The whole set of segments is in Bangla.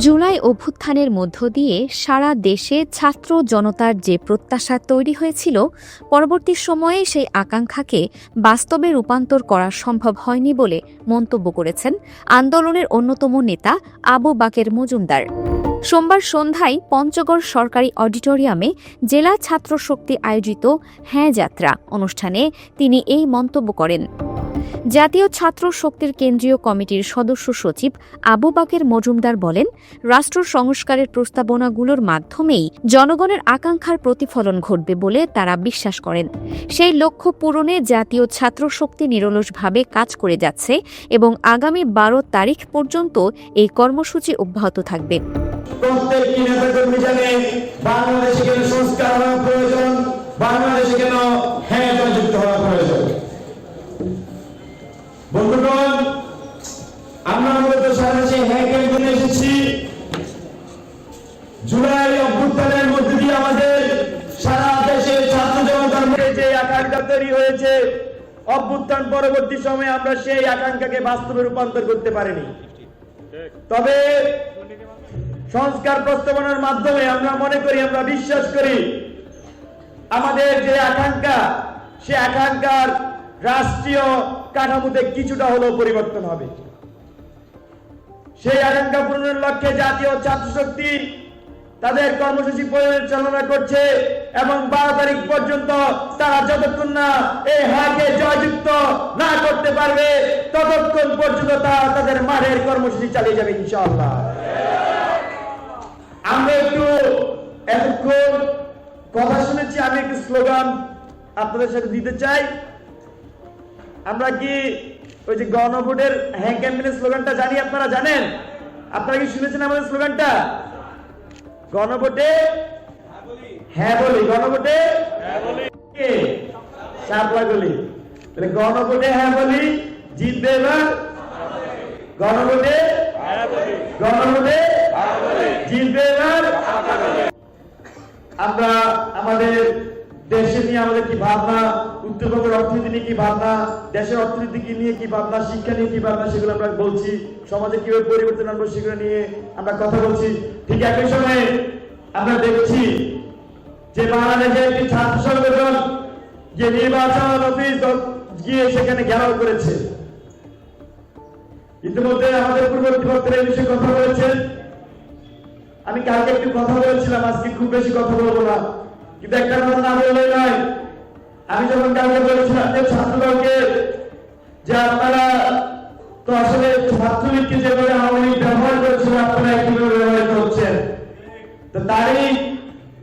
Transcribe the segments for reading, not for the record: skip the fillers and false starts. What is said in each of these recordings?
জুলাই অভ্যুত্থানের মধ্য দিয়ে সারা দেশে ছাত্র জনতার যে প্রত্যাশা তৈরি হয়েছিল, পরবর্তী সময়ে সেই আকাঙ্ক্ষাকে বাস্তবে রূপান্তর করা সম্ভব হয়নি বলে মন্তব্য করেছেন আন্দোলনের অন্যতম নেতা আবু বাকের মজুমদার। সোমবার সন্ধ্যায় পঞ্চগড় সরকারি অডিটোরিয়ামে জেলা ছাত্র শক্তি আয়োজিত হ্যাঁ যাত্রা অনুষ্ঠানে তিনি এই মন্তব্য করেন। জাতীয় ছাত্র শক্তির কেন্দ্রীয় কমিটির সদস্য সচিব আবু বাকের মজুমদার বলেন, রাষ্ট্র সংস্কারের প্রস্তাবনাগুলোর মাধ্যমেই জনগণের আকাঙ্ক্ষার প্রতিফলন ঘটবে বলে তারা বিশ্বাস করেন। সেই লক্ষ্য পূরণে জাতীয় ছাত্র শক্তি নিরলসভাবে কাজ করে যাচ্ছে এবং আগামী 12 তারিখ পর্যন্ত এই কর্মসূচি অব্যাহত থাকবে। প্রত্যেকটি নেতাকর্মী জানে বাংলাদেশে কেন সংস্কার হওয়া প্রয়োজন, বাংলাদেশে কেন হ্যাঁ যুক্ত হওয়া প্রয়োজন। বন্ধুগণ, আমরা মূলত সারা দেশে হ্যাঁ ক্যাম্পেইনে এসেছি। জুলাই অভ্যুত্থানের মধ্যে দিয়ে আমাদের সারা দেশের ছাত্র জনতার মধ্যে যে আকাঙ্ক্ষা তৈরি হয়েছে, অভ্যুত্থান পরবর্তী সময়ে আমরা সেই আকাঙ্ক্ষাকে বাস্তবে রূপান্তর করতে পারিনি। তবে সংস্কার প্রস্তাবনার মাধ্যমে আমরা মনে করি, আমরা বিশ্বাস করি আমাদের যে আকাঙ্ক্ষা, সে আকাঙ্ক্ষার রাষ্ট্রীয় কাঠামোতে কিছুটা হলেও পরিবর্তন হবে। সেই আকাঙ্ক্ষা পূরণের লক্ষ্যে জাতীয় ছাত্র শক্তি তাদের কর্মসূচি পরিচালনা করছে এবং 12 তারিখ পর্যন্ত তারা যতক্ষণ না এই হাকে জয়যুক্ত না করতে পারবে, ততক্ষণ পর্যন্ত তারা তাদের মাঠের কর্মসূচি চালিয়ে যাবে ইনশাআল্লাহ। আমরা একটু এতক্ষণ কথা শুনেছি, আমি একটু স্লোগান আপনাদের সাথে দিতে চাই। আমরা কি ওই যে গণভোটের হ্যাঁ ক্যাম্পেইনের স্লোগানটা জানি? আপনারা জানেন? আপনারা কি শুনেছেন আমাদের স্লোগানটা? গণভোটে হ্যাঁ বলি, গণভোটে হ্যাঁ বলি, চাপলা গলি। তাহলে গণভোটে হ্যাঁ বলি জিতবে এবার। গণভোটে হ্যাঁ বলি, গণভোটে হ্যাঁ বলি জিতবে এবার। আমরা আমাদের দেশে নিয়ে আমাদের কি ভাবনা, উত্তরবঙ্গের অর্থনীতি নিয়ে কি ভাবনা, দেশের অর্থনীতি নিয়ে কি ভাবনা, শিক্ষা নিয়ে কি ভাবনা, সেগুলো আমরা বলছি। সমাজে কিভাবে পরিবর্তন আনবো সেগুলো নিয়ে আমরা কথা বলছি। ঠিক একই সময়ে আমরা দেখছি যে বাংলাদেশের একটি ছাত্র সংগঠন যে নির্বাচন অফিস গিয়ে সেখানে ঘেরাও করেছে। ইতিমধ্যে আমাদের পূর্ববর্তী বক্তারা এই বিষয়ে কথা বলেছেন। আমি কালকে একটু কথা বলেছিলাম, আজকে খুব বেশি কথা বলবো না, কিন্তু একটা কথা না বললে নয়। আমি যখন কালকে বলেছিলাম যে ছাত্রদলকে যে আপনারা তো আসলে ছাত্রলীগকে যেভাবে আওয়ামী লীগ ব্যবহার করেছিল, আপনারা কিভাবে ব্যবহৃত হচ্ছেন, তো তারই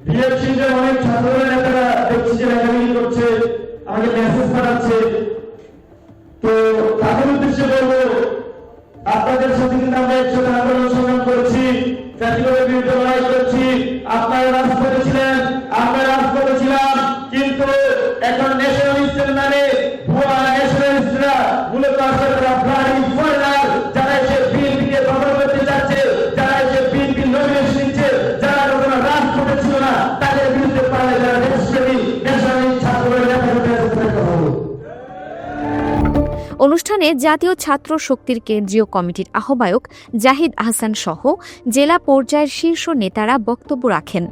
রিয়াকশন যে অনেক ছাত্রদলের নেতারা দেখছি যে লেখালেখি করছে, আমাকে মেসেজ পাঠাচ্ছে। তো তাদের উদ্দেশ্যে বলবো, আপনাদের সাথে কিন্তু আমরা একসাথে আন্দোলন সংগ্রাম করেছি, ফ্যাসিবাদের বিরুদ্ধে লড়াই করেছি। আপনারা রাজপথে ছিলেন, আমরা রাজপথে ছিলাম, কিন্তু এখন ন্যাশনালিস্টের নামে ভুয়া ন্যাশনালিস্টরা মূলত আসলে ব্লাডি ফরেনার, যারা এসে বিএনপিকে দখল করতে যাচ্ছে, যারা এসে বিএনপি নমিনেশন নিচ্ছে, যারা কখনো রাজপথে ছিল না, তাদের বিরুদ্ধে পারে যারা দেশপ্রেমী ন্যাশনালিস্ট ছাত্রদের নেতা হবে। অনুষ্ঠানে জাতীয় ছাত্র শক্তির কেন্দ্রীয় কমিটির আহ্বায়ক জাহিদ আহসান সহ জেলা পর্যায়ের শীর্ষ নেতারা বক্তব্য রাখেন।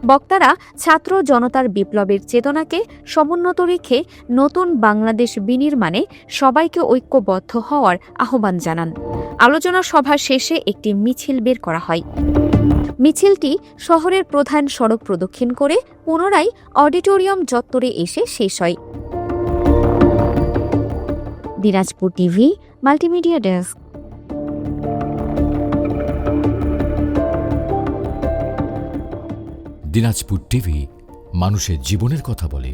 বক্তারা ছাত্র জনতার বিপ্লবের চেতনাকে সমুন্নত রেখে নতুন বাংলাদেশ বিনির্মাণে সবাইকে ঐক্যবদ্ধ হওয়ার আহ্বান জানান। আলোচনা সভা শেষে একটি মিছিল বের করা হয়। মিছিলটি শহরের প্রধান সড়ক প্রদক্ষিণ করে পুনরায় অডিটোরিয়াম চত্বরে এসে শেষ হয়। Dinajpur TV multimedia desk. Dinajpur TV মানুষের জীবনের কথা বলে।